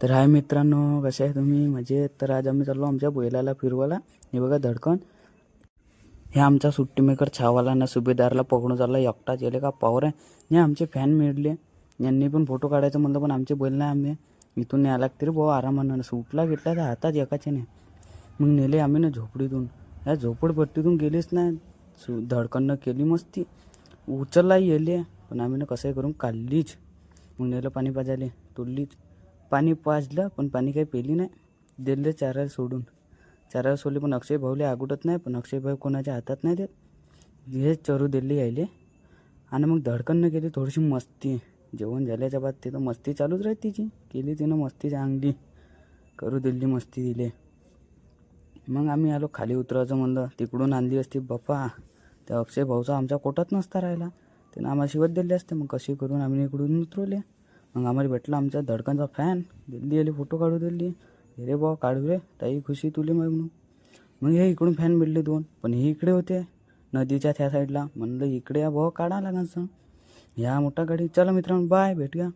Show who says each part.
Speaker 1: तर हाय मित्रांनो, कसे आहे तुम्ही? मजेत. तर आज आम्ही चाललो आमच्या बैलाला फिरवायला. हे बघा धडकन, हे आमचा सुट्टी मेकर छावाला ना सुभेदारला पकडून चालला एकटाच. गेले का पावर आहे. हे आमचे फॅन मिळले, यांनी पण फोटो काढायचं म्हणलं, पण आमचे बैल नाही. आम्ही इथून न्यायला लागते रे भाऊ आरामानं. सुटला घेतला तर हातात एकाचे नाही. मग नेले आम्ही ना झोपडीतून. या झोपडपट्टीतून गेलीच नाही. धडकननं केली मस्ती, उचलला येले, पण आम्ही ना कसंही करून काढलीच. मग नेलं पाणी पाजायले, तोडलीच. पाणी पाजलं पण पाणी काही पेली नाही. दिले चारायला सोडून. चारायला सोडले पण अक्षय भाऊले आगुटत नाही. पण अक्षय भाऊ कोणाच्या हातात नाही देत. हे चरू दिली यायले. आणि मग धडकननं केली थोडीशी मस्ती. जेवण झाल्याच्या बाद तिथं मस्ती चालूच राहते तिची. केली तिनं मस्ती चांगली, करू दिली मस्ती दिले. मग आम्ही आलो खाली उतरायचं म्हणलं. तिकडून आणली असती बाप्पा, त्या अक्षय भाऊचा आमच्या कोटात नसता राहिला. त्यानं आम्हाला शिवत दिले असते. मग कशी करून आम्ही इकडून उतरवले. मग आम्हाला भेटला आमच्या धडकनचा फॅन. दिल्ली आली, फोटो काढू दिली. रे भाऊ काढू रे, ताई खुशी तुले म्हणून. मग हे इकडून फॅन भेटले दोन, पण हे इकडे होते नदीच्या त्या साईडला. म्हणलं इकडे या भाऊ काढा लागायचं. ह्या मोठा गाडी. चला मित्रांनो, बाय, भेटूया.